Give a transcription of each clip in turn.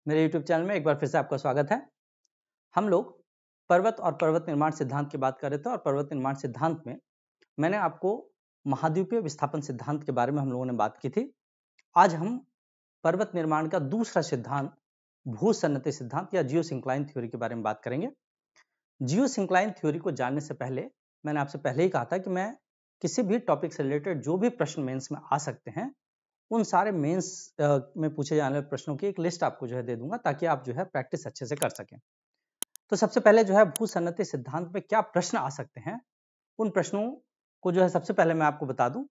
मेरे YouTube channel में एक बार फिर से आपका स्वागत है। हम लोग पर्वत और पर्वत निर्माण सिद्धांत की बात कर रहे थे और पर्वत निर्माण सिद्धांत में मैंने आपको महाद्वीपीय विस्थापन सिद्धांत के बारे में हम लोगों ने बात की थी। आज हम पर्वत निर्माण का दूसरा सिद्धांत भूसन्नति सिद्धांत या जियोसिंक्लाइन थ्योरी के बारे में बात करेंगे। जियोसिंक्लाइन थ्योरी को जानने से पहले मैंने आपसे पहले ही कहा था कि मैं किसी भी टॉपिक से रिलेटेड जो भी प्रश्न मेंस में आ सकते हैं उन सारे मेंस में पूछे जाने वाले प्रश्नों की एक लिस्ट आपको जो है दे दूंगा ताकि आप जो है प्रैक्टिस अच्छे से कर सकें। तो सबसे पहले जो है भूसन्नति सिद्धांत में क्या प्रश्न आ सकते हैं उन प्रश्नों को जो है सबसे पहले मैं आपको बता दूं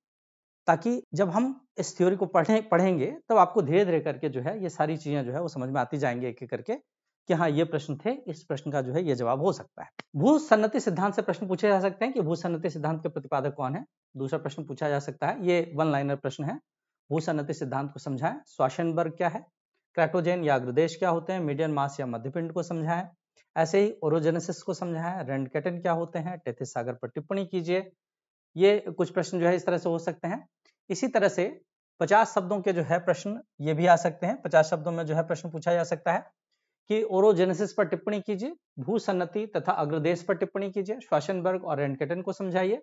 ताकि जब हम इस थ्योरी को पढ़ेंगे तब आपको धीरे धीरे करके जो है ये सारी चीजें जो है वो समझ में आती जाएंगी एक एक करके कि हाँ ये प्रश्न थे, इस प्रश्न का जो है ये जवाब हो सकता है। भूसन्नति सिद्धांत से प्रश्न पूछे जा सकते हैं कि भूसन्नति सिद्धांत के प्रतिपादक कौन है। दूसरा प्रश्न पूछा जा सकता है, ये वन लाइनर प्रश्न है, भूसन्नति सिद्धांत को समझाएं। स्वाशेनबर्ग क्या है, क्राटोजेन या अग्रदेश क्या होते हैं, मीडियन मास या मध्यपिंड को समझाएं। ऐसे ही ओरोजेनेसिस को समझाएं। रेंडकेटन क्या होते हैं, टेथिस सागर पर टिप्पणी कीजिए। ये कुछ प्रश्न जो है इस तरह से हो सकते हैं। इसी तरह से 50 शब्दों के जो है प्रश्न ये भी आ सकते हैं। 50 शब्दों में जो है प्रश्न पूछा जा सकता है कि ओरोजेनेसिस पर टिप्पणी कीजिए, भूसन्नति तथा अग्रदेश पर टिप्पणी कीजिए, श्वासेनबर्ग और रेंडकेटन को समझाइए,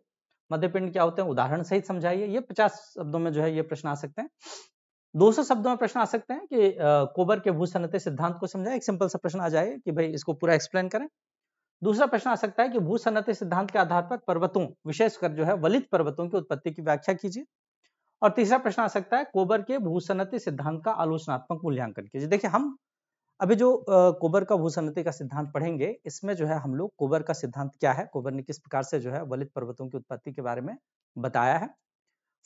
मध्यपिंड क्या होते हैं उदाहरण सहित समझाइए। ये 50 शब्दों में जो है ये प्रश्न आ सकते हैं। 200 शब्दों में प्रश्न आ सकते हैं कि कोबर के भूसन्नति सिद्धांत को समझाए। एक सिंपल सा प्रश्न आ जाए कि भाई इसको पूरा एक्सप्लेन करें। दूसरा प्रश्न आ सकता है कि भूसन्नति सिद्धांत के आधार पर पर्वतों, विशेषकर जो है वलित पर्वतों की उत्पत्ति की व्याख्या कीजिए। और तीसरा प्रश्न आ सकता है कोबर के भूसन्नति सिद्धांत का आलोचनात्मक मूल्यांकन कीजिए। देखिए हम अभी जो कोबर का भूसन्नति का सिद्धांत पढ़ेंगे इसमें जो है हम लोग कोबर का सिद्धांत क्या है, कोबर ने किस प्रकार से जो है वलित पर्वतों की उत्पत्ति के बारे में बताया है।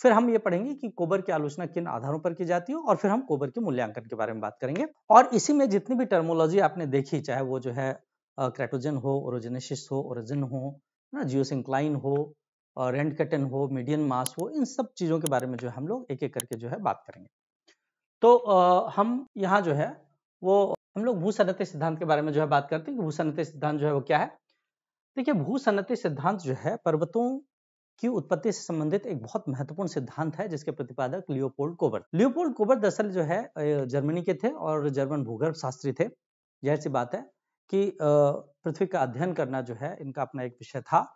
फिर हम ये पढ़ेंगे कि कोबर की आलोचना किन आधारों पर की जाती है और फिर हम कोबर के मूल्यांकन के बारे में बात करेंगे। और इसी में जितनी भी टर्मोलॉजी आपने देखी, चाहे वो जो है क्राटोजन हो, ओरोजेनेसिस हो, ओरिजिन हो ना, जियोसिंक्लाइन हो, रेंडकेटन हो, मीडियन मास हो, इन सब चीजों के बारे में जो है हम लोग एक एक करके जो है बात करेंगे। तो हम यहाँ जो है वो हम लोग भूसन्नति सिद्धांत के बारे में जो है बात करते हैं कि भूसन्नति सिद्धांत जो है वो क्या है। देखिए भूसन्नति सिद्धांत जो है पर्वतों की उत्पत्ति से संबंधित एक बहुत महत्वपूर्ण सिद्धांत है जिसके प्रतिपादक लियोपोल्ड कोबर। लियोपोल्ड कोबर दरअसल जो है जर्मनी के थे और जर्मन भूगर्भ शास्त्री थे। जाहिर सी बात है कि पृथ्वी का अध्ययन करना जो है इनका अपना एक विषय था।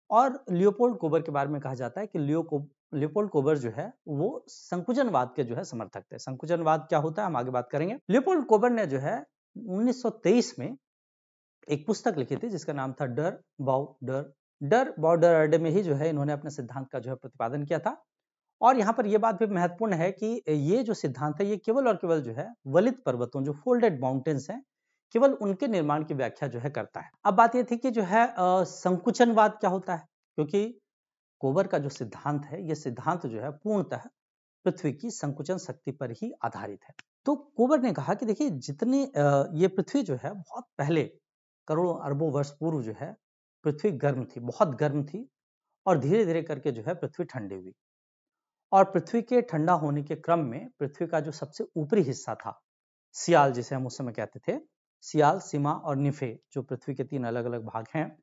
और लियोपोल्ड कोबर के बारे में कहा जाता है कि लियोपोल्ड कोबर जो है वो संकुचनवाद के जो है समर्थक थे। संकुचनवाद क्या होता है हम आगे बात करेंगे। लियोपोल्ड कोबर ने जो है 1923 में एक पुस्तक लिखी थी जिसका नाम था डर बॉर्डर अर्डे में ही जो है इन्होंने अपने सिद्धांत का जो है प्रतिपादन किया था। और यहाँ पर यह बात भी महत्वपूर्ण है कि ये जो सिद्धांत है ये केवल और केवल जो है वलित पर्वतों, जो फोल्डेड माउंटेन्स हैं, केवल उनके निर्माण की व्याख्या जो है करता है। अब बात ये थी कि जो है संकुचनवाद क्या होता है, क्योंकि कोबर का जो सिद्धांत है ये सिद्धांत जो है पूर्णतः पृथ्वी की संकुचन शक्ति पर ही आधारित है। तो कोबर ने कहा कि देखिए जितनी ये पृथ्वी जो है बहुत पहले करोड़ों अरबों वर्ष पूर्व जो है पृथ्वी गर्म थी, बहुत गर्म थी। और धीरे धीरे करके जो है पृथ्वी ठंडी हुई। और पृथ्वी के ठंडा होने के क्रम में पृथ्वी का जो सबसे ऊपरी हिस्सा था, सियाल जिसे हम उस समय कहते थे, सियाल, सीमा और निफे, जो पृथ्वी के 3 अलग अलग भाग हैं,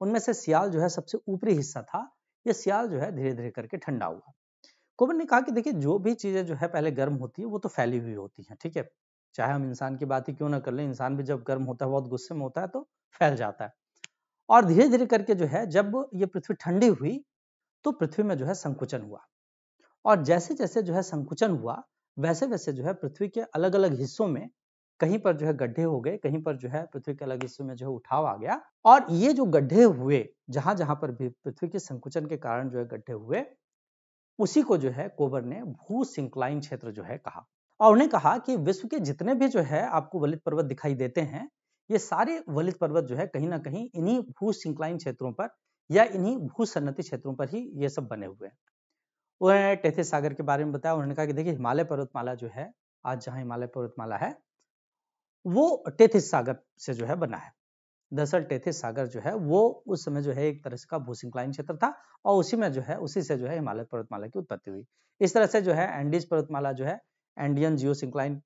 उनमें से सियाल जो है सबसे ऊपरी हिस्सा था। ये सियाल जो है धीरे धीरे करके ठंडा हुआ। कोबर ने कहा कि देखिए जो भी चीजें जो है पहले गर्म होती है वो तो फैली हुई होती हैं, ठीक है। चाहे हम इंसान की बात ही क्यों ना कर लें, इंसान भी जब गर्म होता है, बहुत गुस्से में होता है तो फैल जाता है। और धीरे धीरे करके जो है जब ये पृथ्वी ठंडी हुई तो पृथ्वी में जो है संकुचन हुआ। और जैसे जैसे जो है संकुचन हुआ वैसे वैसे जो है पृथ्वी के अलग अलग हिस्सों में कहीं पर जो है गड्ढे हो गए, कहीं पर जो है पृथ्वी के अलग हिस्सों में जो है उठाव आ गया। और ये जो गड्ढे हुए, जहां जहां पर भी पृथ्वी के संकुचन के कारण जो है गड्ढे हुए, उसी को जो है कोबर ने भूसिंक्लाइन क्षेत्र जो है कहा। और उन्हें कहा कि विश्व के जितने भी जो है आपको वलित पर्वत दिखाई देते हैं, ये सारे वलित पर्वत जो है कहीं ना कहीं इन्हीं भूसिंक्लाइन क्षेत्रों पर या इन्हीं भूसन्नति क्षेत्रों पर ही ये सब बने हुए हैं। उन्होंने टेथिस सागर के बारे में बताया। उन्होंने कहा कि देखिए हिमालय पर्वतमाला जो है, आज जहां हिमालय पर्वतमाला है वो टेथिस सागर से जो है बना है। दरअसल टेथिस सागर जो है वो उस समय जो है एक तरह का भूसिंक्लाइन क्षेत्र था और उसी में जो है उसी से जो है हिमालय पर्वतमाला की उत्पत्ति हुई। इस तरह से जो है एंडीज पर्वतमाला जो है, एंडियन जियोसिंक्लाइन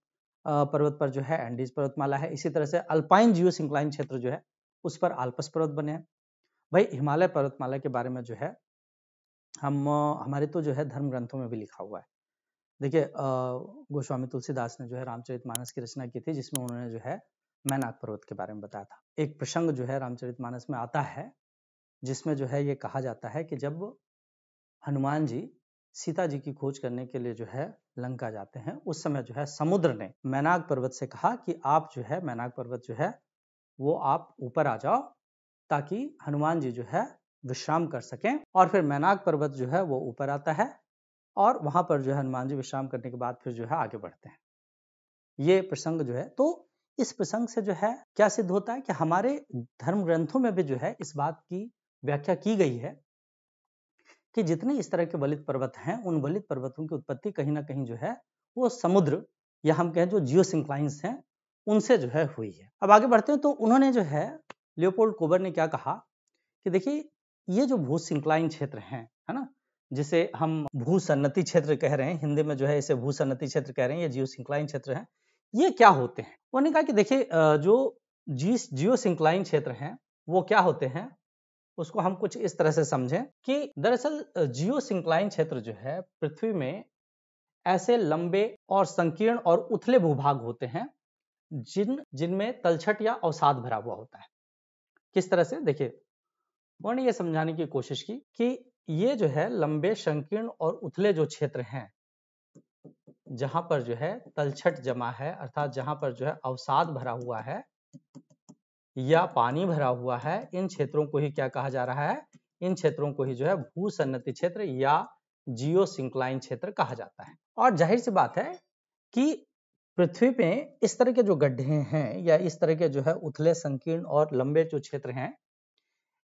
पर्वत पर जो है एंडीज पर्वतमाला है। इसी तरह से अल्पाइन जियोसिंक्लाइन क्षेत्र जो है उस पर आल्पस पर्वत बने हैं। भाई हिमालय पर्वतमाला के बारे में जो है हम हमारे तो जो है धर्म ग्रंथों में भी लिखा हुआ है। देखिए गोस्वामी तुलसीदास ने जो है रामचरितमानस की रचना की थी, जिसमें उन्होंने जो है मैनाक पर्वत के बारे में बताया था। एक प्रसंग जो है रामचरितमानस में आता है, जिसमें जो है ये कहा जाता है कि जब हनुमान जी सीता जी की खोज करने के लिए जो है लंका जाते हैं, उस समय जो है समुद्र ने मैनाक पर्वत से कहा कि आप जो है मैनाक पर्वत जो है वो आप ऊपर आ जाओ, ताकि हनुमान जी जो है विश्राम कर सकें। और फिर मैनाक पर्वत जो है वो ऊपर आता है और वहां पर जो है हनुमान जी विश्राम करने के बाद फिर जो है आगे बढ़ते हैं। ये प्रसंग जो है, तो इस प्रसंग से जो है क्या सिद्ध होता है कि हमारे धर्म ग्रंथों में भी जो है इस बात की व्याख्या की गई है कि जितने इस तरह के वलित पर्वत हैं, उन वलित पर्वतों की उत्पत्ति कहीं ना कहीं जो है वो समुद्र या हम कहें जो जियोसिंक्लाइंस हैं उनसे जो है हुई है। अब आगे बढ़ते हैं, तो उन्होंने जो है लियोपोल्ड कोबर ने क्या कहा कि देखिए ये जो भूसिंक्लाइन क्षेत्र है ना, जिसे हम भूसन्नति क्षेत्र कह रहे हैं, हिंदी में जो है इसे भूसन्नति क्षेत्र कह रहे हैं, ये जियोसिंक्लाइन क्षेत्र है। ये क्या होते हैं? उन्होंने कहा कि देखिए जो जियोसिंक्लाइन क्षेत्र हैं वो क्या होते हैं, उसको हम कुछ इस तरह से समझें कि दरअसल जियोसिंक्लाइन क्षेत्र जो है पृथ्वी में ऐसे लंबे और संकीर्ण और उथले भूभाग होते हैं जिनमें तलछट या अवसाद भरा हुआ होता है। किस तरह से? देखिए उन्होंने ये समझाने की कोशिश की कि ये जो है लंबे संकीर्ण और उथले जो क्षेत्र हैं, जहां पर जो है तलछट जमा है, अर्थात जहां पर जो है अवसाद भरा हुआ है या पानी भरा हुआ है, इन क्षेत्रों को ही क्या कहा जा रहा है? इन क्षेत्रों को ही जो है भूसन्नति क्षेत्र या जियोसिंक्लाइन क्षेत्र कहा जाता है। और जाहिर सी बात है कि पृथ्वी पे इस तरह के जो गड्ढे हैं या इस तरह के जो है उथले संकीर्ण और लंबे जो क्षेत्र हैं,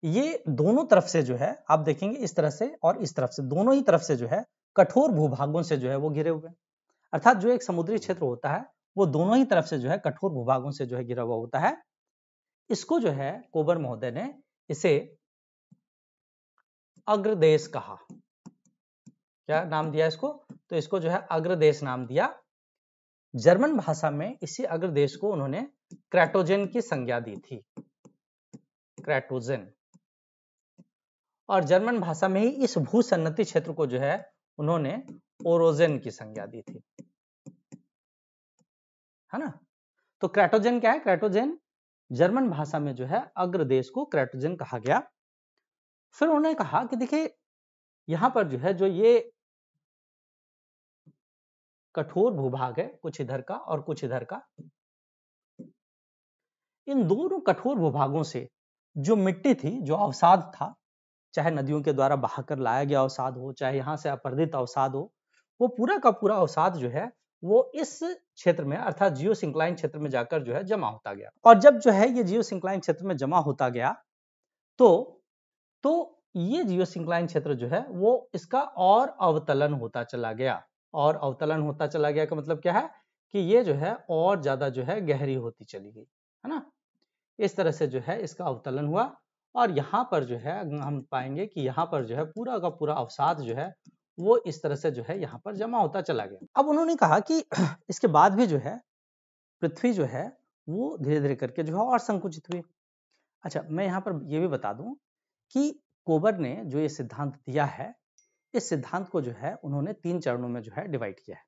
ये दोनों तरफ से जो है आप देखेंगे इस तरह से और इस तरफ से, दोनों ही तरफ से जो है कठोर भूभागों से जो है वो घिरे हुए हैं। अर्थात जो एक समुद्री क्षेत्र होता है वो दोनों ही तरफ से जो है कठोर भूभागों से जो है घिरा हुआ होता है। इसको जो है कोबर महोदय ने इसे अग्रदेश कहा। क्या नाम दिया इसको? तो इसको जो है अग्रदेश नाम दिया। जर्मन भाषा में इसी अग्रदेश को उन्होंने क्रेटोजेन की संज्ञा दी थी, क्रेटोजेन। और जर्मन भाषा में ही इस भूसन्नति क्षेत्र को जो है उन्होंने ओरोजेन की संज्ञा दी थी, है ना। तो क्रेटोजेन क्या है? क्रेटोजेन जर्मन भाषा में जो है अग्रदेश को क्रेटोजेन कहा गया। फिर उन्होंने कहा कि देखिए यहां पर जो है जो ये कठोर भूभाग है, कुछ इधर का और कुछ इधर का, इन दोनों कठोर भूभागों से जो मिट्टी थी, जो अवसाद था, चाहे नदियों के द्वारा बहाकर लाया गया अवसाद हो, चाहे यहां से अपरदित अवसाद हो, वो पूरा का पूरा अवसाद जो है वो इस क्षेत्र में अर्थात जियोसिंक्लाइन क्षेत्र में जाकर जो है जमा होता गया। और जब जो है ये जियोसिंक्लाइन क्षेत्र में जमा होता गया तो ये जियोसिंक्लाइन क्षेत्र जो है वो इसका और अवतलन होता चला गया। और अवतलन होता चला गया का मतलब क्या है कि ये जो है और ज्यादा जो है गहरी होती चली गई, है ना। इस तरह से जो है इसका अवतलन हुआ और यहाँ पर जो है हम पाएंगे कि यहाँ पर जो है पूरा का पूरा अवसाद जो है वो इस तरह से जो है यहाँ पर जमा होता चला गया। अब उन्होंने कहा कि इसके बाद भी जो है पृथ्वी जो है वो धीरे धीरे करके जो है और संकुचित हुई। अच्छा, मैं यहाँ पर ये भी बता दूं कि कोबर ने जो ये सिद्धांत दिया है, इस सिद्धांत को जो है उन्होंने 3 चरणों में जो है डिवाइड किया है।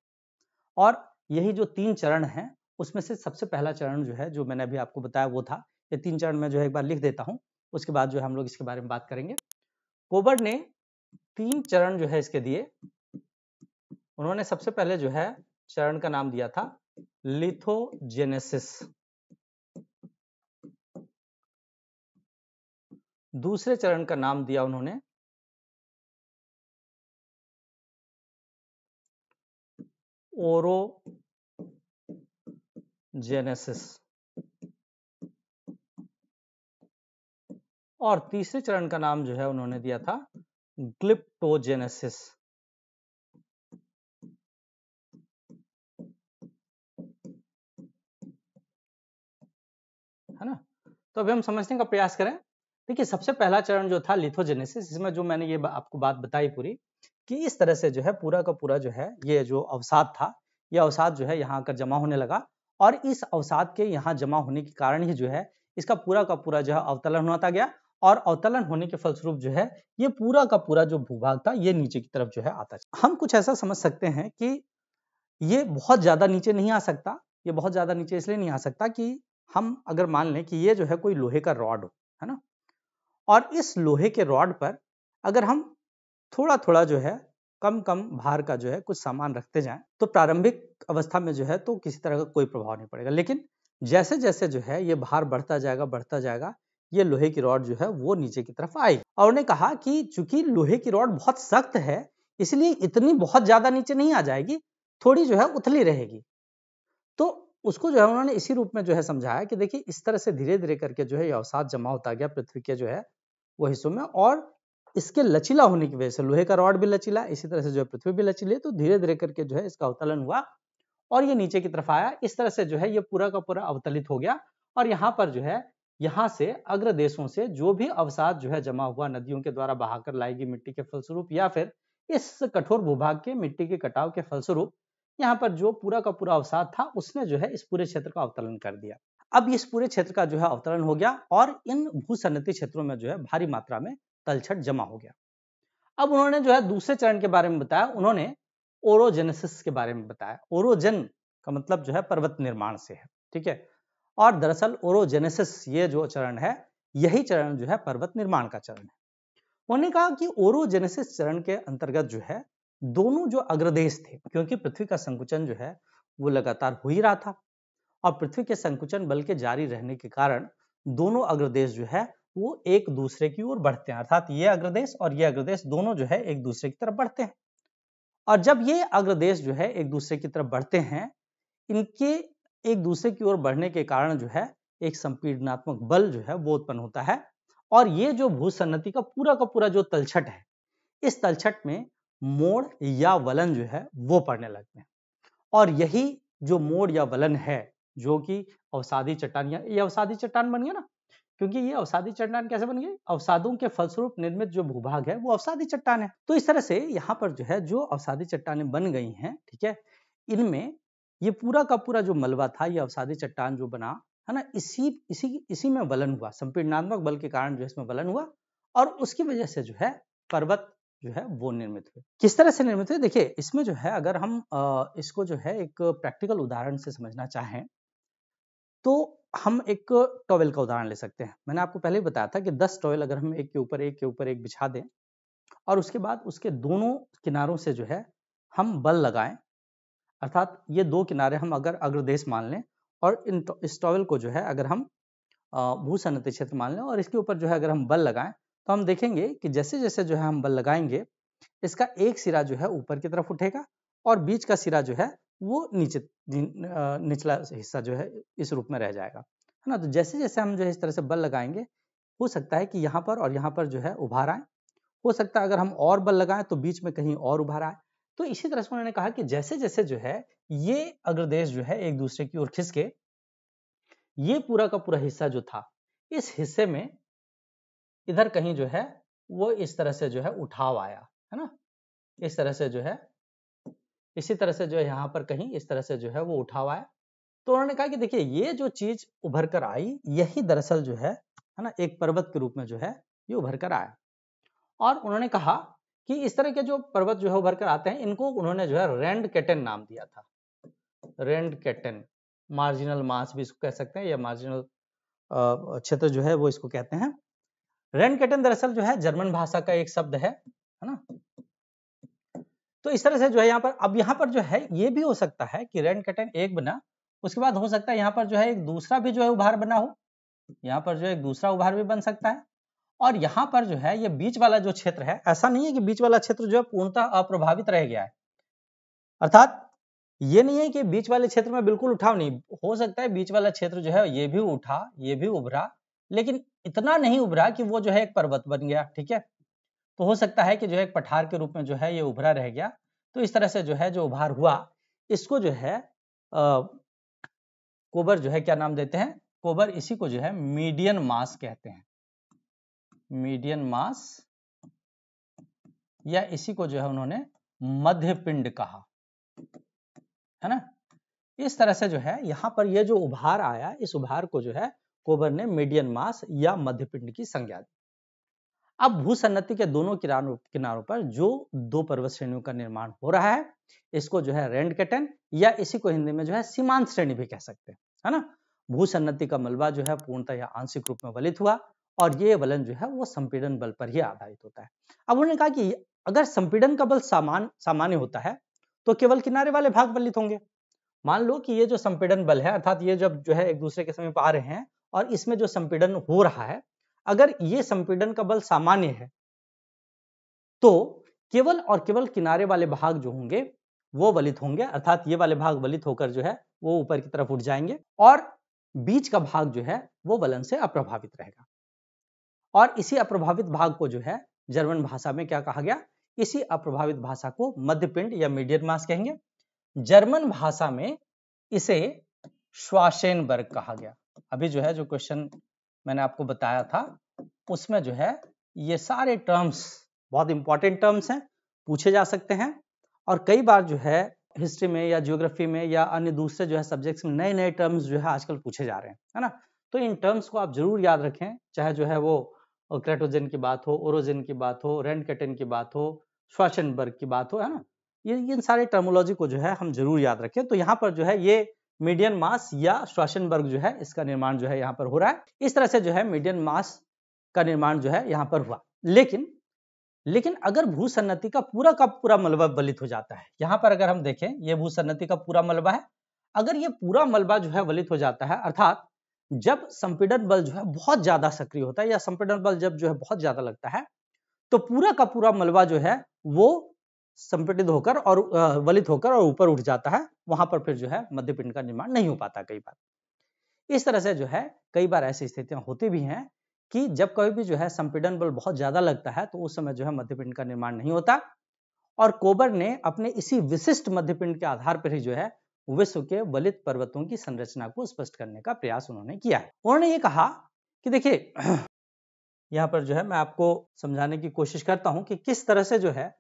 और यही जो 3 चरण हैं उसमें से सबसे पहला चरण जो है, जो मैंने अभी आपको बताया वो था। ये 3 चरण में जो है एक बार लिख देता हूं, उसके बाद जो है हम लोग इसके बारे में बात करेंगे। कोबर ने 3 चरण जो है इसके दिए। उन्होंने सबसे पहले जो है चरण का नाम दिया था लिथोजेनेसिस। दूसरे चरण का नाम दिया उन्होंने ओरोजेनेसिस। और तीसरे चरण का नाम जो है उन्होंने दिया था ग्लिप्टोजेनेसिस, है ना। तो अभी हम समझने का प्रयास करें। देखिए सबसे पहला चरण जो था लिथोजेनेसिस, इसमें जो मैंने ये आपको बात बताई पूरी कि इस तरह से जो है पूरा का पूरा जो है ये जो अवसाद था, ये अवसाद जो है यहाँ आकर जमा होने लगा और इस अवसाद के यहाँ जमा होने के कारण ही जो है इसका पूरा का पूरा जो है अवतलन होता गया और अवतलन होने के फलस्वरूप जो है ये पूरा का पूरा जो भूभाग था ये नीचे की तरफ जो है आता है। हम कुछ ऐसा समझ सकते हैं कि ये बहुत ज्यादा नीचे नहीं आ सकता। ये बहुत ज्यादा नीचे इसलिए नहीं आ सकता कि हम अगर मान लें कि ये जो है कोई लोहे का रॉड हो, है ना, और इस लोहे के रॉड पर अगर हम थोड़ा थोड़ा जो है कम कम भार का जो है कुछ सामान रखते जाएं, तो प्रारंभिक अवस्था में जो है तो किसी तरह का कोई प्रभाव नहीं पड़ेगा। लेकिन जैसे जैसे जो है ये भार बढ़ता जाएगा, ये लोहे की रॉड जो है वो नीचे की तरफ आएगी। और उन्होंने कहा कि चूंकि लोहे की रॉड बहुत सख्त है, इसलिए इतनी बहुत ज्यादा नीचे नहीं आ जाएगी, थोड़ी जो है उथली रहेगी। तो उसको जो है उन्होंने इसी रूप में जो है समझाया कि देखिए इस तरह से धीरे धीरे करके जो है ये अवसाद जमा होता गया पृथ्वी के जो है वो हिस्सों में, और इसके लचीला होने की वजह से, लोहे का रॉड भी लचीला, इसी तरह से जो है पृथ्वी भी लचीली है, तो धीरे धीरे करके जो है इसका अवतलन हुआ और ये नीचे की तरफ आया। इस तरह से जो है ये पूरा का पूरा अवतलित हो गया। और यहाँ पर जो है यहाँ से अग्र देशों से जो भी अवसाद जो है जमा हुआ नदियों के द्वारा बहाकर लाई गई मिट्टी के फलस्वरूप, या फिर इस कठोर भूभाग के मिट्टी के कटाव के फलस्वरूप यहाँ पर जो पूरा का पूरा अवसाद था, उसने जो है इस पूरे क्षेत्र का अवतलन कर दिया। अब इस पूरे क्षेत्र का जो है अवतरण हो गया और इन भूसन्नति क्षेत्रों में जो है भारी मात्रा में तलछट जमा हो गया। अब उन्होंने जो है दूसरे चरण के बारे में बताया, उन्होंने ओरोजेनेसिस के बारे में बताया। ओरोजन का मतलब जो है पर्वत निर्माण से है, ठीक है। और दरअसल ओरोजेनेसिस ये जो चरण है, यही चरण जो है पर्वत निर्माण का चरण है। उन्होंने कहा कि ओरोजेनेसिस चरण के अंतर्गत जो है दोनों जो अग्रदेश थे, क्योंकि पृथ्वी का संकुचन जो है वो लगातार हो ही रहा था, और पृथ्वी के संकुचन बल के जारी रहने के कारण दोनों अग्रदेश जो है वो एक दूसरे की ओर बढ़ते हैं, अर्थात ये अग्रदेश और ये अग्रदेश दोनों जो है एक दूसरे की तरफ बढ़ते हैं। और जब ये अग्रदेश जो है एक दूसरे की तरफ बढ़ते हैं, इनके एक दूसरे की ओर बढ़ने के कारण जो है एक संपीड़नात्मक बल जो है वो उत्पन्न होता है, और ये जो भूसन्नति का पूरा जो तलछट है, इस तलछट में मोड़ या वलन जो है वो पड़ने लगते हैं। और यही जो मोड़ या वलन है, जो कि अवसादी चट्टान, ये अवसादी चट्टान बन गया ना, क्योंकि ये अवसादी चट्टान कैसे बन गई, अवसादों के फलस्वरूप निर्मित जो भूभाग है वो अवसादी चट्टान है। तो इस तरह से यहाँ पर जो है जो अवसादी चट्टानें बन गई हैं, ठीक है, इनमें ये पूरा का पूरा जो मलबा था, ये अवसादी चट्टान जो बना है ना, इसी में वलन हुआ, संपीड़नात्मक बल के कारण जो इसमें वलन हुआ, और उसकी वजह से जो है पर्वत जो है वो निर्मित हुए। किस तरह से निर्मित हुए, देखिए इसमें जो है अगर हम इसको जो है एक प्रैक्टिकल उदाहरण से समझना चाहें, तो हम एक टॉवेल का उदाहरण ले सकते हैं। मैंने आपको पहले ही बताया था कि 10 टॉवेल अगर हम एक के ऊपर एक बिछा दें, और उसके बाद उसके दोनों किनारों से जो है हम बल लगाएं, अर्थात ये दो किनारे हम अगर अग्रदेश मान लें, और इस टॉवेल को जो है अगर हम भूसन्नति क्षेत्र मान लें, और इसके ऊपर जो है अगर हम बल लगाएं, तो हम देखेंगे कि जैसे जैसे जो है हम बल लगाएंगे, इसका एक सिरा जो है ऊपर की तरफ उठेगा, और बीच का सिरा जो है वो निचला हिस्सा जो है इस रूप में रह जाएगा, है ना। तो जैसे जैसे हम जो है इस तरह से बल लगाएंगे, हो सकता है कि यहाँ पर और यहाँ पर जो है उभार आए, हो सकता है अगर हम और बल लगाएं तो बीच में कहीं और उभार आए। तो इसी तरह से उन्होंने कहा कि जैसे जैसे जो है ये अग्रदेश जो है एक दूसरे की ओर खिसके, ये पूरा का पूरा हिस्सा जो था, इस हिस्से में इधर कहीं जो है वो इस तरह से जो है उठाव आया, है ना, इस तरह से जो है, इसी तरह से जो है यहाँ पर कहीं इस तरह से जो है वो उठाव आया। तो उन्होंने कहा कि देखिए ये जो चीज उभर कर आई, यही दरअसल जो है ना, एक पर्वत के रूप में जो है ये उभर कर आया। और उन्होंने कहा कि इस तरह के जो पर्वत जो है उभर कर आते हैं, इनको उन्होंने जो है रेंडकेटन नाम दिया था। रेंडकेटन, मार्जिनल मास भी इसको कह सकते हैं, या मार्जिनल क्षेत्र जो है वो इसको कहते हैं। रेंडकेटन दरअसल जो है जर्मन भाषा का एक शब्द है ना। तो इस तरह से जो है यहाँ पर, अब यहाँ पर जो है ये भी हो सकता है कि रेंडकेटन एक बना, उसके बाद हो सकता है यहाँ पर जो है एक दूसरा भी जो है उभार बना हो, यहाँ पर जो है एक दूसरा उभार भी बन सकता है। और यहाँ पर जो है ये बीच वाला जो क्षेत्र है, ऐसा नहीं है कि बीच वाला क्षेत्र जो है पूर्णतः अप्रभावित रह गया है, अर्थात ये नहीं है कि बीच वाले क्षेत्र में बिल्कुल उठाव नहीं हो सकता है, बीच वाला क्षेत्र जो है ये भी उठा, ये भी उभरा, लेकिन इतना नहीं उभरा कि वो जो है एक पर्वत बन गया, ठीक है। तो हो सकता है कि जो है एक पठार के रूप में जो है ये उभरा रह गया। तो इस तरह से जो है जो उभार हुआ, इसको जो है कोबर जो है क्या नाम देते हैं, कोबर इसी को जो है मीडियन मास कहते हैं, मीडियन मास, या इसी को जो है उन्होंने मध्य पिंड कहा, है ना। इस तरह से जो है यहाँ पर ये जो उभार आया, इस उभार को जो है कोबर ने मीडियन मास या मध्य पिंड की संज्ञा दी। अब भूसन्नति के दोनों किनारों पर जो दो पर्वत श्रेणियों का निर्माण हो रहा है, इसको जो है रेंडकेटन या इसी को हिंदी में जो है सीमांत श्रेणी भी कह सकते हैं, है ना। भूसन्नति का मलबा जो है पूर्णतः या आंशिक रूप में वलित हुआ और ये वलन जो है वो संपीड़न बल पर ही आधारित होता है। अब उन्होंने कहा कि अगर संपीड़न का बल सामान्य होता है तो केवल किनारे वाले भाग वलित होंगे। मान लो कि ये जो संपीड़न बल है, अर्थात ये जब जो है एक दूसरे के समीप आ रहे हैं और इसमें जो संपीड़न हो रहा है, अगर ये संपीड़न का बल सामान्य है तो केवल और केवल किनारे वाले भाग जो होंगे वो वलित होंगे, अर्थात ये वाले भाग वलित होकर जो है वो ऊपर की तरफ उठ जाएंगे और बीच का भाग जो है वो वलन से अप्रभावित रहेगा। और इसी अप्रभावित भाग को जो है जर्मन भाषा में क्या कहा गया, इसी अप्रभावित भाषा को मध्यपिंड या मीडियन मास कहेंगे। जर्मन भाषा में इसे श्वासेनबर्ग कहा गया। अभी जो है जो क्वेश्चन मैंने आपको बताया था उसमें जो है ये सारे टर्म्स बहुत इंपॉर्टेंट टर्म्स हैं, पूछे जा सकते हैं और कई बार जो है हिस्ट्री में या ज्योग्राफी में या अन्य दूसरे जो है सब्जेक्ट्स में नए नए टर्म्स जो है आजकल पूछे जा रहे हैं, है ना। तो इन टर्म्स को आप जरूर याद रखें, चाहे जो है वो क्रेटोजन की बात हो, ओरोजन की बात हो, रेंडकेटन की बात हो, श्वासेनबर्ग की बात हो, है ना। ये इन सारे टर्मोलॉजी को जो है हम जरूर याद रखें। तो यहाँ पर जो है ये मीडियन मास या श्वासेनबर्ग जो है इसका निर्माण जो है यहाँ पर हो रहा है। इस तरह से जो है मीडियन मास का निर्माण जो है यहाँ पर हुआ। लेकिन अगर भूसन्नति का पूरा मलबा वलित हो जाता है, यहाँ पर अगर हम देखें ये भूसन्नति का पूरा मलबा है, अगर ये पूरा मलबा जो है वलित हो जाता है, अर्थात जब संपीड़न बल जो है बहुत ज्यादा सक्रिय होता है या संपीड़न बल जब जो है बहुत ज्यादा लगता है तो पूरा का पूरा मलबा जो है वो संपीड़ित होकर और वलित होकर और ऊपर उठ जाता है। वहां पर फिर जो है मध्यपिंड का निर्माण नहीं हो पाता कई बार। इस तरह से जो है कई बार ऐसी स्थितियां होती भी हैं कि जब कभी भी जो है संपीड़न बल बहुत ज्यादा लगता है तो उस समय जो है मध्यपिंड का निर्माण नहीं होता और कोबर ने अपने इसी विशिष्ट मध्यपिंड के आधार पर ही जो है विश्व के वलित पर्वतों की संरचना को स्पष्ट करने का प्रयास उन्होंने किया है। उन्होंने ये कहा कि देखिए यहाँ पर जो है मैं आपको समझाने की कोशिश करता हूं कि किस तरह से जो है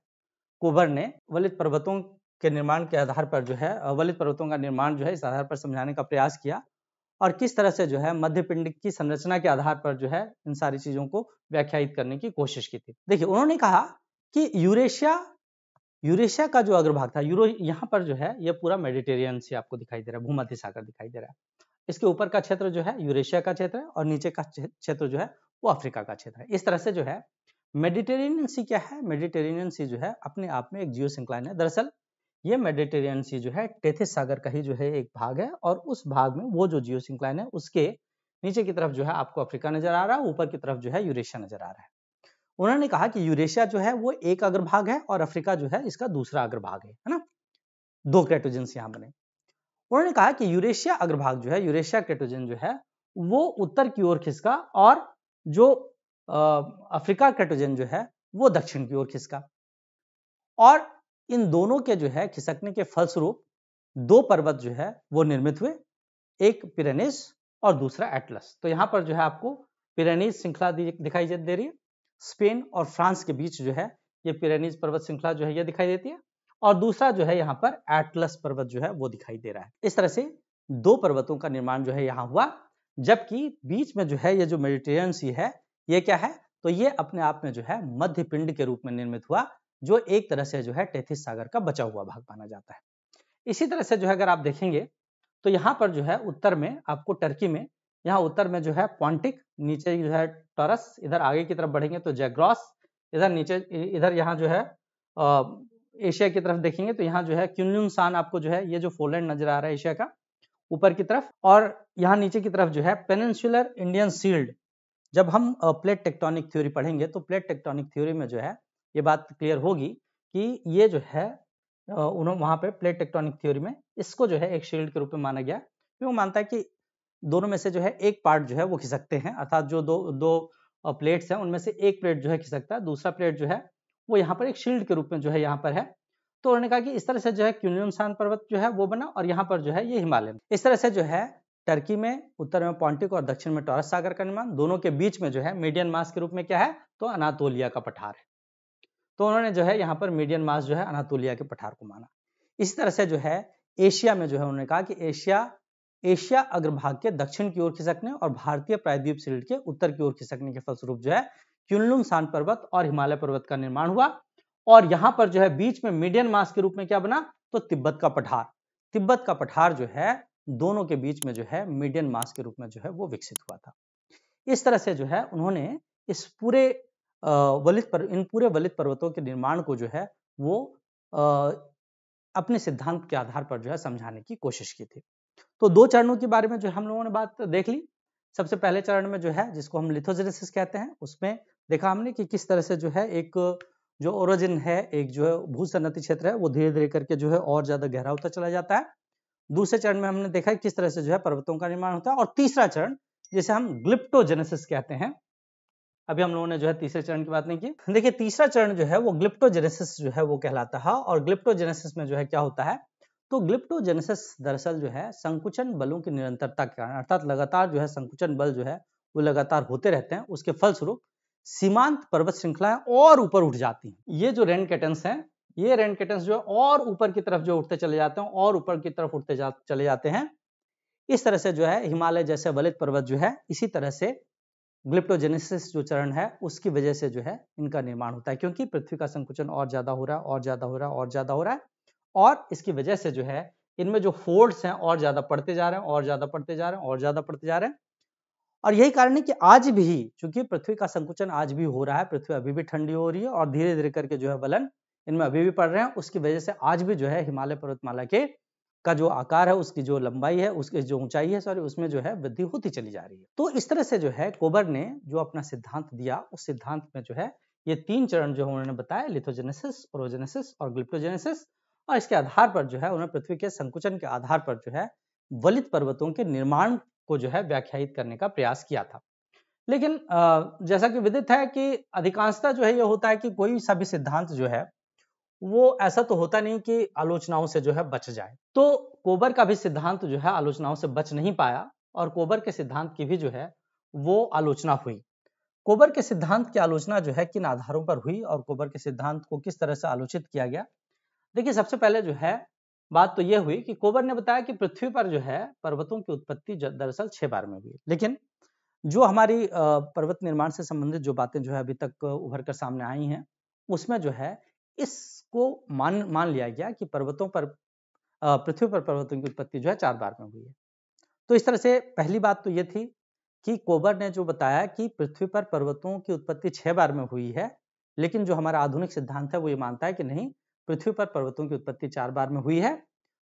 कोबर ने वलित पर्वतों के निर्माण के आधार पर जो है वलित पर्वतों का निर्माण जो है इस आधार पर समझाने का प्रयास किया और किस तरह से जो है मध्यपिंड की संरचना के आधार पर जो है इन सारी चीजों को व्याख्यायित करने की कोशिश की थी। देखिए उन्होंने कहा कि यूरेशिया का जो अग्रभाग था, यहाँ पर जो है ये पूरा मेडिटेरियन सी आपको दिखाई दे रहा है, भूमध्य सागर दिखाई दे रहा है। इसके ऊपर का क्षेत्र जो है यूरेशिया का क्षेत्र है और नीचे का क्षेत्र जो है वो अफ्रीका का क्षेत्र है। इस तरह से जो है मेडिटेरेनियन सी क्या है, मेडिटेरेनियन सी जो है अपने आप में एक जियोसिंक्लाइन है। दरअसल ये मेडिटेरियन सी जो है टेथिस सागर का ही जो है एक भाग है और उस भाग में वो जो जियोसिंक्लाइन है उसके नीचे की तरफ जो है आपको अफ्रीका नजर आ रहा है, ऊपर की तरफ जो है यूरेशिया नजर आ रहा है। उन्होंने कहा कि यूरेशिया जो है वो एक अग्रभाग है और अफ्रीका जो है इसका दूसरा अग्रभाग है ना। दो क्रेटोजेंस यहाँ बने। उन्होंने कहा कि यूरेशिया अग्रभाग जो है, यूरेशिया क्रेटोजन जो है वो उत्तर की ओर खिसका और जो अफ्रीका क्रेटोजन जो है वो दक्षिण की ओर खिसका और इन दोनों के जो है खिसकने के फलस्वरूप दो पर्वत जो है वो निर्मित हुए, एक पिरेनीज और दूसरा एटलस। तो यहाँ पर जो है आपको पिरेनीज श्रृंखला दिखाई दे रही है। स्पेन और फ्रांस के बीच जो है ये पिरेनीज पर्वत श्रृंखला जो है ये दिखाई देती है और दूसरा जो है यहाँ पर एटलस पर्वत जो है वो दिखाई दे रहा है। इस तरह से दो पर्वतों का निर्माण जो है यहाँ हुआ, जबकि बीच में जो है ये जो मेडिटेरियन सी है ये क्या है, तो ये अपने आप में जो है मध्य पिंड के रूप में निर्मित हुआ, जो एक तरह से जो है टेथिस सागर का बचा हुआ भाग माना जाता है। इसी तरह से जो है अगर आप देखेंगे तो यहाँ पर जो है उत्तर में आपको टर्की में, यहाँ उत्तर में जो है पॉन्टिक, नीचे जो है टॉरस, इधर आगे की तरफ बढ़ेंगे तो जैग्रॉस, इधर नीचे इधर यहाँ जो है एशिया की तरफ देखेंगे तो यहाँ जो है क्युनलुनसान आपको जो है ये जो फोलैंड नजर आ रहा है एशिया का ऊपर की तरफ, और यहाँ नीचे की तरफ जो है पेनिनसुलर इंडियन शील्ड। जब हम प्लेट टेक्टोनिक थ्योरी पढ़ेंगे तो प्लेट टेक्टोनिक थ्योरी में जो है ये बात क्लियर होगी कि ये जो है उन्होंने वहां पे प्लेट टेक्टोनिक थ्योरी में इसको जो है एक शील्ड के रूप में माना गया। वो मानता है कि दोनों में से जो है एक पार्ट जो है वो खिसकते हैं, अर्थात जो दो प्लेट्स हैं उनमें से एक प्लेट जो है खिसकता है, दूसरा प्लेट जो है वो यहाँ पर एक शील्ड के रूप में जो है यहाँ पर है। तो उन्होंने कहा कि इस तरह से जो है क्युनलुनसान पर्वत जो है वो बना और यहाँ पर जो है ये हिमालय। इस तरह से जो है टर्की में उत्तर में पॉन्टिक और दक्षिण में टॉरस सागर का निर्माण, दोनों के बीच में जो है मीडियन मास के रूप में क्या है, तो अनातोलिया का पठार है। तो उन्होंने जो है यहाँ पर मीडियन मास जो है अनातोलिया के पठार को माना। इसी तरह से जो है एशिया में जो है उन्होंने कहा कि एशिया अग्रभाग के दक्षिण की ओर खिसकने और भारतीय प्रायद्वीप शील्ड के उत्तर की ओर खिसकने के फलस्वरूप जो है क्युनलुन पर्वत और हिमालय पर्वत का निर्माण हुआ। और यहां पर जो है बीच में मीडियन मास के रूप में क्या बना, तो तिब्बत का पठार। तिब्बत का पठार जो है दोनों के बीच में जो है मीडियन मास के रूप में जो है वो विकसित हुआ था। इस तरह से जो है उन्होंने इस पूरे इन पूरे वलित पर्वतों के निर्माण को जो है वो अपने सिद्धांत के आधार पर जो है समझाने की कोशिश की थी। तो दो चरणों के बारे में जो हम लोगों ने बात देख ली। सबसे पहले चरण में जो है जिसको हम लिथोजेनेसिस कहते हैं, उसमें देखा हमने कि किस तरह से जो है एक जो ओरिजिन है, एक जो है भूसन्नति क्षेत्र है, वो धीरे धीरे करके जो है और ज्यादा गहरा होता चला जाता है। दूसरे चरण में हमने देखा किस तरह से जो है पर्वतों का निर्माण होता है। और तीसरा चरण जिसे हम ग्लिप्टोजेनेसिस कहते हैं, अभी हम लोगों ने जो है तीसरे चरण की बात नहीं की। देखिए तीसरा चरण जो है वो ग्लिप्टोजेनेसिस जो है वो कहलाता है। और ग्लिप्टोजेनेसिस में जो है क्या होता है, तो ग्लिप्टोजेनेसिस दरअसल जो है संकुचन बलों की निरंतरता के कारण, अर्थात लगातार जो है संकुचन बल जो है वो लगातार होते रहते हैं, उसके फलस्वरूप सीमांत पर्वत श्रृंखलाएं और ऊपर उठ जाती हैं। ये जो रेनकेटन्स हैं, ये रेनकेटन्स जो है और ऊपर की तरफ जो उठते चले जाते हैं और ऊपर की तरफ उठते चले जाते हैं। इस तरह से जो है हिमालय जैसे वलित पर्वत जो है इसी तरह से ग्लिप्टोजेनेसिस जो चरण है उसकी वजह से जो है इनका निर्माण होता है, क्योंकि पृथ्वी का संकुचन और ज्यादा हो रहा है और ज्यादा हो रहा है और ज्यादा हो रहा है, और इसकी वजह से जो है इनमें जो फोल्ड्स हैं और ज्यादा पड़ते जा रहे हैं और ज्यादा पड़ते जा रहे हैं और ज्यादा पड़ते जा रहे हैं। और यही कारण है कि आज भी चूंकि पृथ्वी का संकुचन आज भी हो रहा है, पृथ्वी अभी भी ठंडी हो रही है और धीरे धीरे करके जो है वलन इनमें अभी भी पड़ रहे हैं, उसकी वजह से आज भी जो है हिमालय पर्वतमाला के का जो आकार है, उसकी जो लंबाई है, उसकी जो ऊंचाई है, सॉरी, उसमें जो है वृद्धि होती चली जा रही है। तो इस तरह से जो है कोबर ने जो अपना सिद्धांत दिया, उस सिद्धांत में जो है ये तीन चरण जो उन्होंने बताया, लिथोजेनेसिस, ओरोजेनेसिस और ग्लिप्टोजेनेसिस, और इसके आधार पर जो है उन्होंने पृथ्वी के संकुचन के आधार पर जो है वलित पर्वतों के निर्माण को जो है व्याख्यायित करने का प्रयास किया था। लेकिन जैसा कि विदित है कि अधिकांशतः जो है ये होता है कि कोई सा भी सिद्धांत जो है वो ऐसा तो होता नहीं कि आलोचनाओं से जो है बच जाए। तो कोबर का भी सिद्धांत जो है आलोचनाओं से बच नहीं पाया, और कोबर के सिद्धांत की भी जो है वो आलोचना हुई। कोबर के सिद्धांत की आलोचना जो है किन आधारों पर हुई और कोबर के सिद्धांत को किस तरह से आलोचित किया गया। देखिए सबसे पहले जो है बात तो यह हुई कि कोबर ने बताया कि पृथ्वी पर जो है पर्वतों की उत्पत्ति दरअसल 6 बार में हुई। लेकिन जो हमारी पर्वत निर्माण से संबंधित जो बातें जो है अभी तक उभर कर सामने आई हैं, उसमें जो है इसको मान लिया गया कि पर्वतों पर पृथ्वी पर पर्वतों की उत्पत्ति जो है 4 बार में हुई है। तो इस तरह से पहली बात तो ये थी कि कोबर ने जो बताया कि पृथ्वी पर पर्वतों की उत्पत्ति 6 बार में हुई है, लेकिन जो हमारा आधुनिक सिद्धांत है वो ये मानता है कि नहीं, पृथ्वी पर पर्वतों की उत्पत्ति 4 बार में हुई है।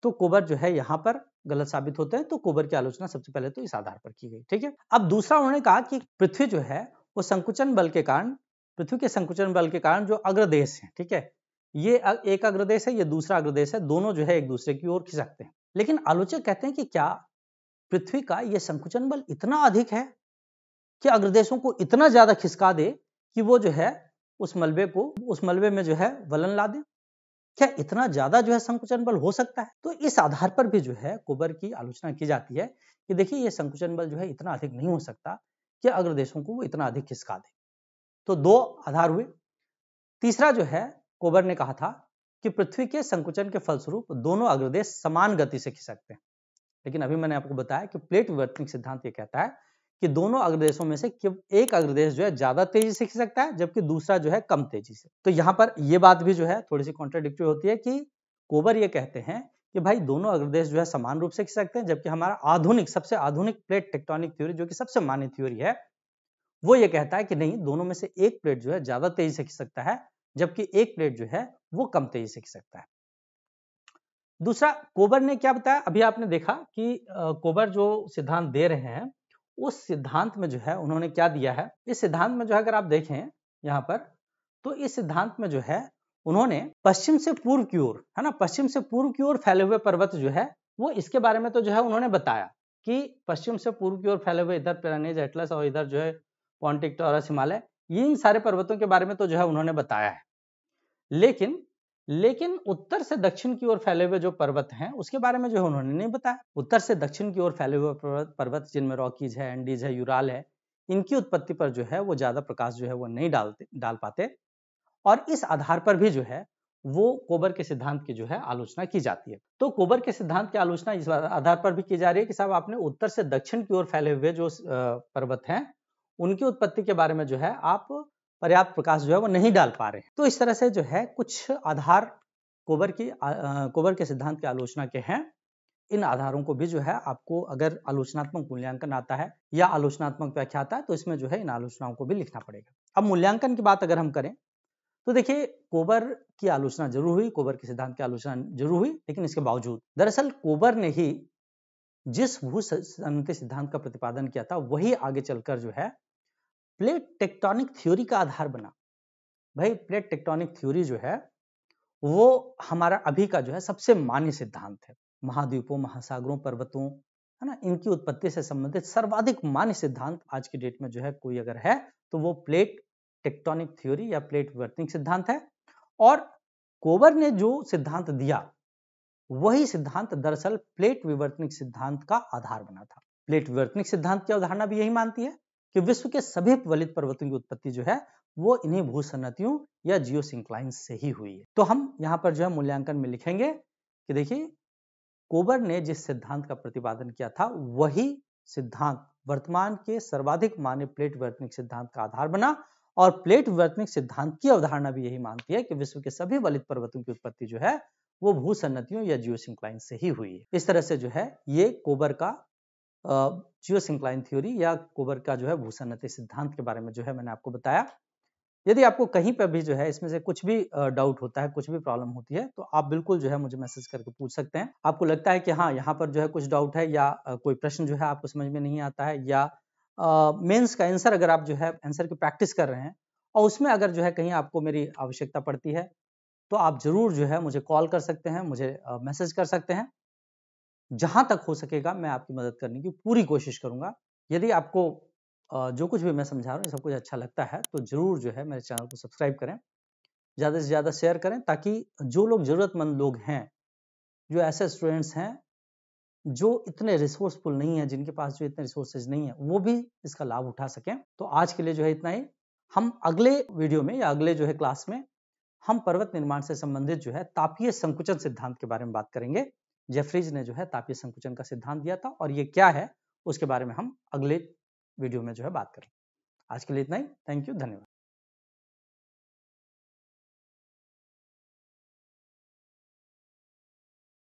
तो कोबर जो है यहाँ पर गलत साबित होते हैं। तो कोबर की आलोचना सबसे पहले तो इस आधार पर की गई। ठीक है, अब दूसरा उन्होंने कहा कि पृथ्वी जो है वो संकुचन बल के कारण, पृथ्वी के संकुचन बल के कारण जो अग्रदेश है, ठीक है, ये एक अग्रदेश है, ये दूसरा अग्रदेश है, दोनों जो है एक दूसरे की ओर खिसकते हैं। लेकिन आलोचक कहते हैं कि क्या पृथ्वी का ये संकुचन बल इतना अधिक है कि अग्रदेशों को इतना ज्यादा खिसका दे कि वो जो है उस मलबे में जो है वलन ला दे? क्या इतना ज्यादा जो है संकुचन बल हो सकता है? तो इस आधार पर भी जो है कोबर की आलोचना की जाती है कि देखिए ये संकुचन बल जो है इतना अधिक नहीं हो सकता कि अग्रदेशों को वो इतना अधिक खिसका दे। तो दो आधार हुए। तीसरा जो है कोबर ने कहा था कि पृथ्वी के संकुचन के फलस्वरूप दोनों अग्रदेश समान गति से खिसकते हैं। लेकिन अभी मैंने आपको बताया कि प्लेट विवर्तनिक सिद्धांत ये कहता है कि दोनों अग्रदेशों में से एक अग्रदेश जो है ज्यादा तेजी से खिसकता है, जबकि दूसरा जो है कम तेजी से। तो यहाँ पर ये बात भी जो है थोड़ी सी कॉन्ट्राडिक्टरी होती है कि कोबर ये कहते हैं कि भाई दोनों अग्रदेश जो है समान रूप से खिसकते हैं, जबकि हमारा सबसे आधुनिक प्लेट टेक्टोनिक थ्योरी, जो कि सबसे मान्य थ्योरी है, वो ये कहता है कि नहीं, दोनों में से एक प्लेट जो है ज्यादा तेजी से खिसकता है, जबकि एक प्लेट जो है वो कम तेजी से खिसकता है। दूसरा कोबर ने क्या बताया, अभी आपने देखा कि कोबर जो सिद्धांत दे रहे हैं उस सिद्धांत में जो है उन्होंने क्या दिया है। इस सिद्धांत में जो है अगर आप देखें यहाँ पर, तो इस सिद्धांत में जो है उन्होंने पश्चिम से पूर्व की ओर, है ना, पश्चिम से पूर्व की ओर फैले हुए पर्वत जो है वो, इसके बारे में तो जो है उन्होंने बताया कि पश्चिम से पूर्व की ओर फैले हुए इधर पिरानीज, एटलस और इधर जो है पॉन्टिक, टॉरस, हिमालय, ये इन सारे पर्वतों के बारे में तो जो है उन्होंने बताया है। लेकिन उत्तर से दक्षिण की ओर फैले हुए जो पर्वत हैं उसके बारे में जो है उन्होंने नहीं बताया। उत्तर से दक्षिण की ओर फैले हुए पर्वत जिनमें रॉकीज है, एंडीज है, यूराल है, इनकी उत्पत्ति पर जो है वो ज्यादा प्रकाश जो है वो नहीं डाल पाते, और इस आधार पर भी जो है वो कोबर के सिद्धांत की जो है आलोचना की जाती है। तो कोबर के सिद्धांत की आलोचना इस आधार पर भी की जा रही है कि साहब आपने उत्तर से दक्षिण की ओर फैले हुए जो पर्वत हैं उनकी उत्पत्ति के बारे में जो है आप पर्याप्त प्रकाश जो है वो नहीं डाल पा रहे हैं। तो इस तरह से जो है कुछ आधार कोबर के सिद्धांत की आलोचना के हैं। इन आधारों को भी जो है आपको अगर आलोचनात्मक मूल्यांकन आता है या आलोचनात्मक व्याख्या आता है तो इसमें जो है इन आलोचनाओं को भी लिखना पड़ेगा। अब मूल्यांकन की बात अगर हम करें तो देखिए कोबर की आलोचना जरूर हुई, कोबर के सिद्धांत की आलोचना जरूर हुई, लेकिन इसके बावजूद दरअसल कोबर ने ही जिस भू सन्निहित सिद्धांत का प्रतिपादन किया था वही आगे चलकर जो है प्लेट टेक्टोनिक थ्योरी का आधार बना। भाई प्लेट टेक्टोनिक थ्योरी जो है वो हमारा अभी का जो है सबसे मान्य सिद्धांत है। महाद्वीपों, महासागरों, पर्वतों, है ना, इनकी उत्पत्ति से संबंधित सर्वाधिक मान्य सिद्धांत आज की डेट में जो है कोई अगर है तो वो प्लेट टेक्टोनिक थ्योरी या प्लेट विवर्तनिक सिद्धांत है। और कोबर ने जो सिद्धांत दिया वही सिद्धांत दरअसल प्लेट विवर्तनिक सिद्धांत का आधार बना था। प्लेट विवर्तनिक सिद्धांत की अवधारणा भी यही मानती है कि विश्व के सभी वलित पर्वतों की उत्पत्ति जो है वो इन्हीं भूसन्नतियों या जियोसिंक्लाइंस से ही हुई है। तो हम यहाँ पर जो है मूल्यांकन में लिखेंगे कि देखिए कोबर ने जिस सिद्धांत का प्रतिपादन किया था वही सिद्धांत वर्तमान के सर्वाधिक मान्य प्लेट विवर्तनिक सिद्धांत का आधार बना। और प्लेट विवर्तनिक सिद्धांत की अवधारणा भी यही मानती है कि विश्व के सभी वलित पर्वतों की उत्पत्ति जो है वो भूसन्नतियों या जियोसिंक्लाइंस से ही हुई है। इस तरह से जो है ये कोबर का जियोसिंक्लाइन थ्योरी या कोबर का जो है भूसन्नति सिद्धांत के बारे में जो है मैंने आपको बताया। यदि आपको कहीं पर भी जो है इसमें से कुछ भी डाउट होता है, कुछ भी प्रॉब्लम होती है तो आप बिल्कुल जो है मुझे मैसेज करके पूछ सकते हैं। आपको लगता है कि हाँ यहाँ पर जो है कुछ डाउट है या कोई प्रश्न जो है आपको समझ में नहीं आता है या मेंस का आंसर अगर आप जो है आंसर की प्रैक्टिस कर रहे हैं और उसमें अगर जो है कहीं आपको मेरी आवश्यकता पड़ती है तो आप जरूर जो है मुझे कॉल कर सकते हैं, मुझे मैसेज कर सकते हैं। जहां तक हो सकेगा मैं आपकी मदद करने की पूरी कोशिश करूंगा। यदि आपको जो कुछ भी मैं समझा रहा हूँ सब कुछ अच्छा लगता है तो जरूर जो है मेरे चैनल को सब्सक्राइब करें, ज़्यादा से ज़्यादा शेयर करें ताकि जो लोग ज़रूरतमंद लोग हैं, जो ऐसे स्टूडेंट्स हैं जो इतने रिसोर्सफुल नहीं है, जिनके पास जो इतने रिसोर्सेज नहीं है, वो भी इसका लाभ उठा सकें। तो आज के लिए जो है इतना ही। हम अगले वीडियो में या अगले जो है क्लास में हम पर्वत निर्माण से संबंधित जो है तापीय संकुचन सिद्धांत के बारे में बात करेंगे। जेफ्रीज ने जो है तापीय संकुचन का सिद्धांत दिया था और ये क्या है उसके बारे में हम अगले वीडियो में जो है बात करेंगे। आज के लिए इतना ही। थैंक यू, धन्यवाद।